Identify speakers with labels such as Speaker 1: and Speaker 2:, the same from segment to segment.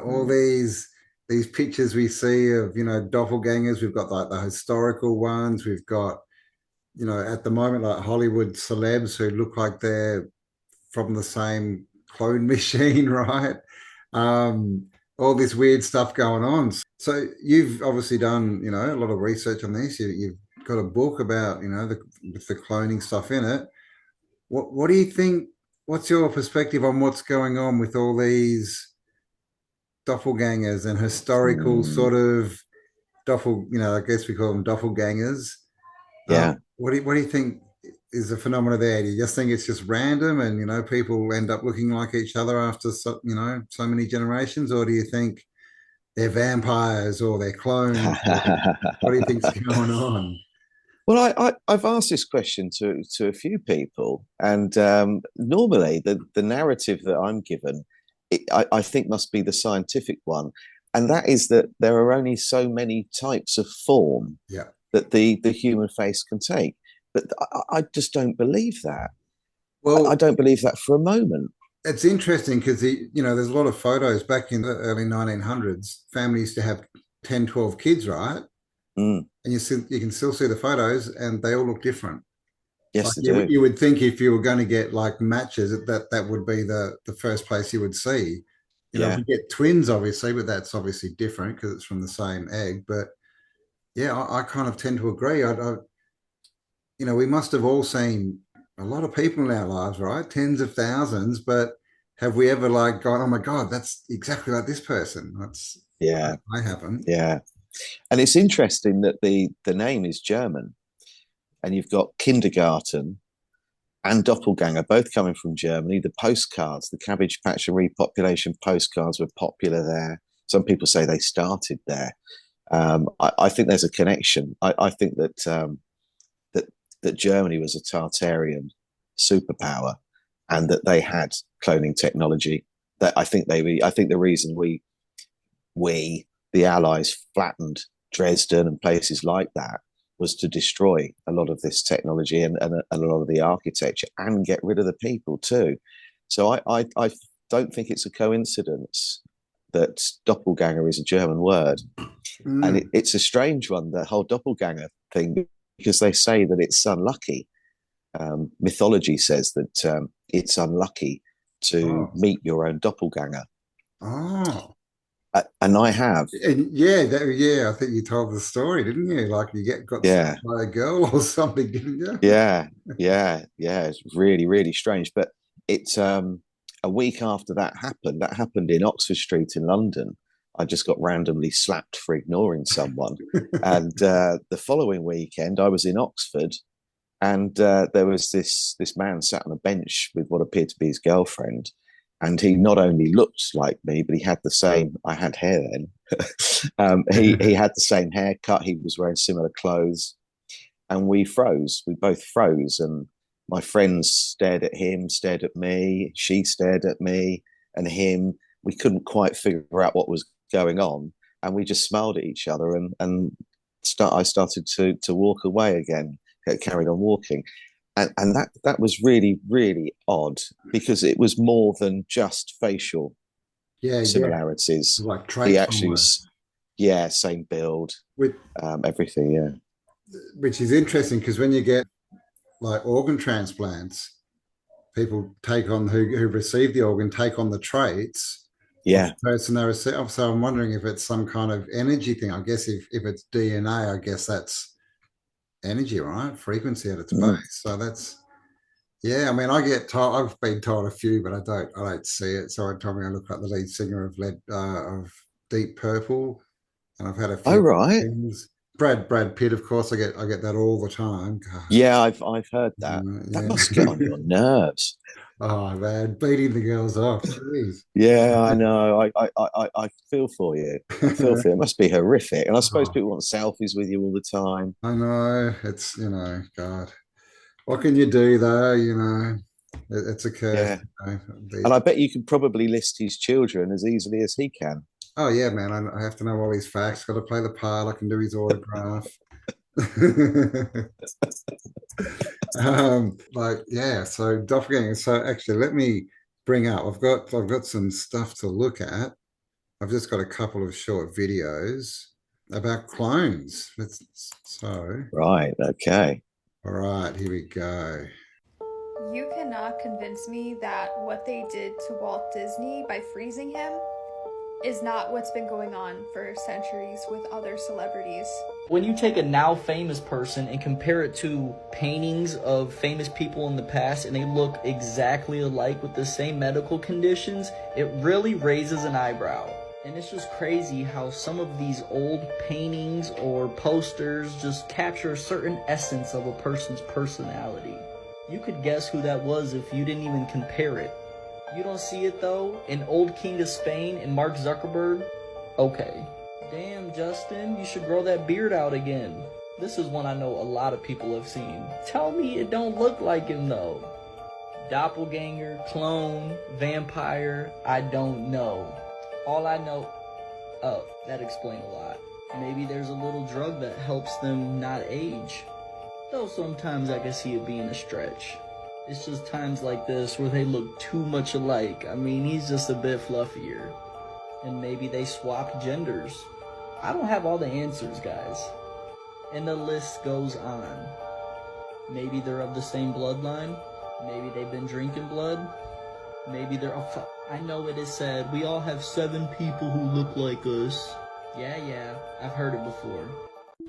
Speaker 1: all these pictures we see of, doppelgangers. We've got like the historical ones. We've got, at the moment, like Hollywood celebs who look like they're from the same clone machine, right? All this weird stuff going on. So you've obviously done, a lot of research on this. You've got a book about, with the cloning stuff in it. What do you think? What's your perspective on what's going on with all these doppelgangers and historical
Speaker 2: Mm,
Speaker 1: sort of I guess we call them doppelgangers.
Speaker 2: yeah.
Speaker 1: What do you think is the phenomena there? Do you just think it's just random and people end up looking like each other after so many generations, or do you think they're vampires or they're clones? Or what do you think's going on?
Speaker 2: Well, I've asked this question to a few people, and normally the narrative that I'm given, I think must be the scientific one, and that is that there are only so many types of form
Speaker 1: Yeah.
Speaker 2: that the human face can take. But I just don't believe that. I
Speaker 1: Well,
Speaker 2: don't believe that for a moment.
Speaker 1: it's interesting because there's a lot of photos back in the early 1900s. Families used to have 10, 12 kids, right?
Speaker 2: Mm,
Speaker 1: And you can still see the photos, and they all look different. Like
Speaker 2: yes, they
Speaker 1: you,
Speaker 2: do.
Speaker 1: you would think if you were going to get like matches, that would be the first place you would see. If
Speaker 2: Yeah.
Speaker 1: you get twins, obviously, but that's obviously different because it's from the same egg. But yeah, I kind of tend to agree. We must have all seen a lot of people in our lives, right? Tens of thousands, but have we ever like gone, oh my God, that's exactly like this person? That's
Speaker 2: Yeah.
Speaker 1: I haven't.
Speaker 2: Yeah. And it's interesting that the name is German, and you've got kindergarten and Doppelganger, both coming from Germany. The postcards, the Cabbage Patch and Repopulation postcards were popular there. Some people say they started there. I think there's a connection. I think that that Germany was a Tartarian superpower, and that they had cloning technology. That I think the reason we the Allies flattened Dresden and places like that was to destroy a lot of this technology and a lot of the architecture and get rid of the people too. So I don't think it's a coincidence that doppelganger is a German word. And
Speaker 1: Mm.
Speaker 2: it's a strange one, the whole doppelganger thing, because they say that it's unlucky. Mythology says that it's unlucky to
Speaker 1: Oh,
Speaker 2: meet your own doppelganger.
Speaker 1: oh.
Speaker 2: And I have,
Speaker 1: And yeah, I think you told the story, didn't you? Like you got stung
Speaker 2: yeah,
Speaker 1: by a girl or something, didn't you?
Speaker 2: yeah, yeah. It's really, really strange. But it's a week after that happened in Oxford Street in London. I just got randomly slapped for ignoring someone. And the following weekend, I was in Oxford, and there was this man sat on a bench with what appeared to be his girlfriend. And he not only looked like me, but he had the same. I had hair then. He had the same haircut. He was wearing similar clothes, and we froze. We both froze, and my friends stared at him, stared at me. She stared at me and him. We couldn't quite figure out what was going on, and we just smiled at each other. I started to walk away again. Carried on walking, and that was really really odd because it was more than just facial
Speaker 1: Yeah, yeah.
Speaker 2: similarities.
Speaker 1: Like
Speaker 2: He
Speaker 1: traits
Speaker 2: actually
Speaker 1: almost.
Speaker 2: was, yeah, same build,
Speaker 1: Which,
Speaker 2: everything. Yeah,
Speaker 1: which is interesting because when you get like organ transplants, people take on who receive the organ take on the traits of
Speaker 2: yeah.
Speaker 1: the person they receive. So I'm wondering if it's some kind of energy thing. I guess if it's DNA, I guess that's energy, right? Frequency at its base.
Speaker 2: Mm.
Speaker 1: So that's yeah. I mean, I get told. I've been told a few, but I don't see it. So I told me I look like the lead singer of of Deep Purple, and I've had a
Speaker 2: Oh
Speaker 1: few
Speaker 2: right.
Speaker 1: things. Brad Pitt, of course. I get that all the time. God,
Speaker 2: Yeah, I've heard that. That must get on
Speaker 1: yeah.
Speaker 2: your nerves.
Speaker 1: Oh man, beating the girls off. Jeez.
Speaker 2: Yeah, I know. I feel for you. I feel for you. It must be horrific. And I suppose
Speaker 1: Oh,
Speaker 2: people want selfies with you all the time.
Speaker 1: I know. It's God. What can you do though? It's a curse.
Speaker 2: Yeah. And I bet you can probably list his children as easily as he can.
Speaker 1: Oh yeah, man. I have to know all his facts. Got to play the part. I can do his autograph. Like yeah. So doppelganger. So actually, let me bring up. I've got some stuff to look at. I've just got a couple of short videos about clones. So,
Speaker 2: Right. Okay.
Speaker 1: all right, here we go.
Speaker 3: You cannot convince me that what they did to Walt Disney by freezing him is not what's been going on for centuries with other celebrities.
Speaker 4: When you take a now famous person and compare it to paintings of famous people in the past and they look exactly alike with the same medical conditions, it really raises an eyebrow. And it's just crazy how some of these old paintings or posters just capture a certain essence of a person's personality. You could guess who that was if you didn't even compare it. You don't see it though? An old king of Spain and Mark Zuckerberg? Okay. Damn, Justin, you should grow that beard out again. This is one I know a lot of people have seen. Tell me it don't look like him though. Doppelganger, clone, vampire, I don't know. All I know... Oh, that explains a lot. Maybe there's a little drug that helps them not age. Though sometimes I can see it being a stretch. It's just times like this where they look too much alike. I mean, he's just a bit fluffier. And maybe they swapped genders. I don't have all the answers, guys. And the list goes on. Maybe they're of the same bloodline. Maybe they've been drinking blood. Maybe they're... I know it is said we all have 7 people who look like us. Yeah, I've heard it before.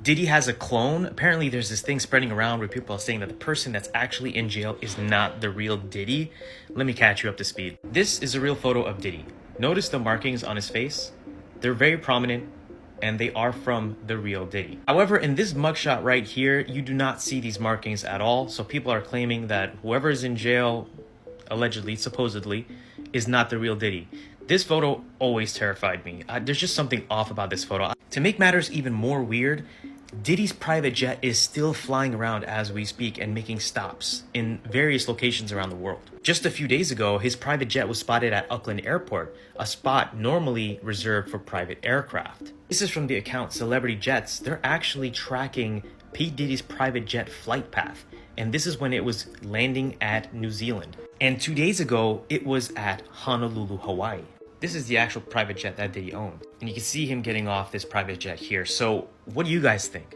Speaker 5: Diddy has a clone. Apparently there's this thing spreading around where people are saying that the person that's actually in jail is not the real Diddy. Let me catch you up to speed. This is a real photo of Diddy. Notice the markings on his face. They're very prominent and they are from the real Diddy. However, in this mugshot right here, you do not see these markings at all. So people are claiming that whoever is in jail, allegedly, supposedly, is not the real Diddy. This photo always terrified me. There's just something off about this photo. To make matters even more weird, Diddy's private jet is still flying around as we speak and making stops in various locations around the world. Just a few days ago, his private jet was spotted at Auckland Airport, a spot normally reserved for private aircraft. This is from the account Celebrity Jets. They're actually tracking P. Diddy's private jet flight path, and this is when it was landing at New Zealand. And 2 days ago, it was at Honolulu, Hawaii. This is the actual private jet that Diddy owned. And you can see him getting off this private jet here. So what do you guys think?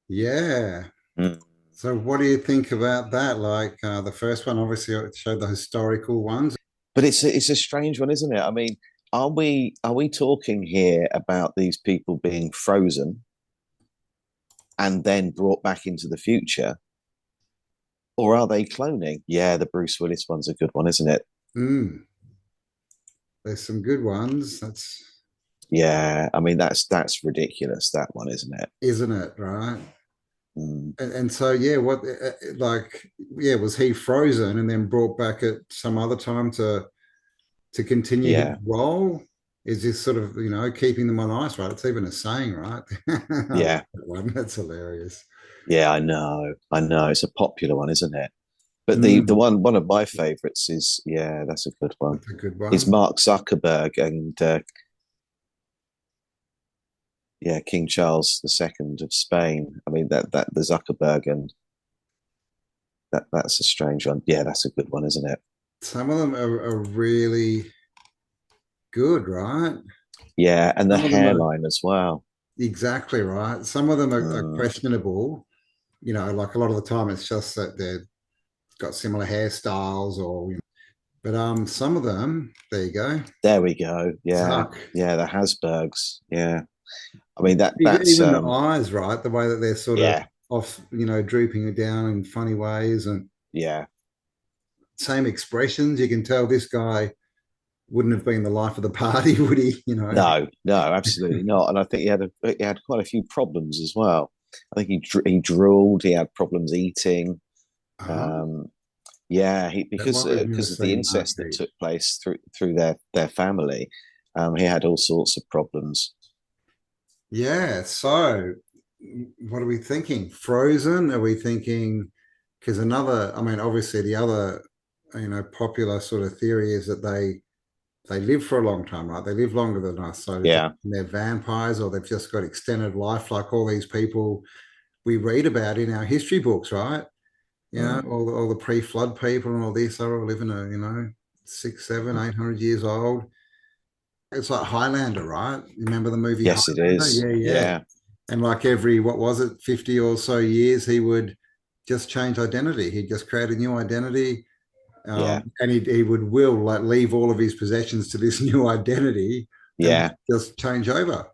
Speaker 1: Yeah.
Speaker 2: Mm.
Speaker 1: So what do you think about that? Like the first one, obviously, it showed the historical ones.
Speaker 2: But it's a strange one, isn't it? I mean, are we talking here about these people being frozen and then brought back into the future? Or are they cloning? Yeah, the Bruce Willis one's a good one, isn't it?
Speaker 1: Mm, there's some good ones.
Speaker 2: Yeah, I mean that's ridiculous, that one, isn't it?
Speaker 1: Isn't it, right?
Speaker 2: Mm.
Speaker 1: And so, yeah, was he frozen and then brought back at some other time to continue his
Speaker 2: Yeah,
Speaker 1: role? Is this sort of, keeping them on ice, right? It's even a saying, right? I like
Speaker 2: yeah,
Speaker 1: that one. That's hilarious.
Speaker 2: yeah. I know. It's a popular one, isn't it? But the
Speaker 1: Mm,
Speaker 2: one of my favourites is, yeah, that's a good one.
Speaker 1: that's a good
Speaker 2: Is
Speaker 1: one.
Speaker 2: Mark Zuckerberg and yeah, King Charles II of Spain. I mean that the Zuckerberg and that's a strange one. Yeah, that's a good one, isn't it?
Speaker 1: Some of them are really good, right?
Speaker 2: Yeah, and the
Speaker 1: Some of them are
Speaker 2: hairline as well.
Speaker 1: exactly right. Some of them are
Speaker 2: Mm,
Speaker 1: questionable. Like a lot of the time, it's just that they've got similar hairstyles, but some of them, there you go,
Speaker 2: there we go. Yeah,
Speaker 1: Zuck.
Speaker 2: yeah, the Hasbergs. Yeah, I mean that's
Speaker 1: Even the eyes, right? The way that they're sort of
Speaker 2: yeah,
Speaker 1: off, drooping down in funny ways, and
Speaker 2: yeah.
Speaker 1: same expressions. You can tell this guy wouldn't have been the life of the party, would he?
Speaker 2: No, no, absolutely not. And I think he had quite a few problems as well. I think he drooled. He had problems eating.
Speaker 1: Oh,
Speaker 2: Um, yeah,
Speaker 1: that
Speaker 2: because
Speaker 1: one we've never
Speaker 2: because of the
Speaker 1: seen Mark
Speaker 2: incest that
Speaker 1: eat.
Speaker 2: took place through their family. He had all sorts of problems.
Speaker 1: Yeah. So, what are we thinking? Frozen? Are we thinking? Because I mean, obviously, the other, popular sort of theory is that they live for a long time, right? They live longer than us. So
Speaker 2: Yeah.
Speaker 1: they're vampires or they've just got extended life, like all these people we read about in our history books, right?
Speaker 2: Mm.
Speaker 1: All the pre-flood people and all this, they're all living 6, 7, 800 years old. It's like Highlander, right? You remember the movie
Speaker 2: Yes, it
Speaker 1: Highlander?
Speaker 2: is.
Speaker 1: Yeah, yeah.
Speaker 2: Yeah,
Speaker 1: And like every, what was it, 50 or so years, he would just change identity. He'd just create a new identity.
Speaker 2: yeah,
Speaker 1: And he would like leave all of his possessions to this new identity and
Speaker 2: yeah.
Speaker 1: just change over.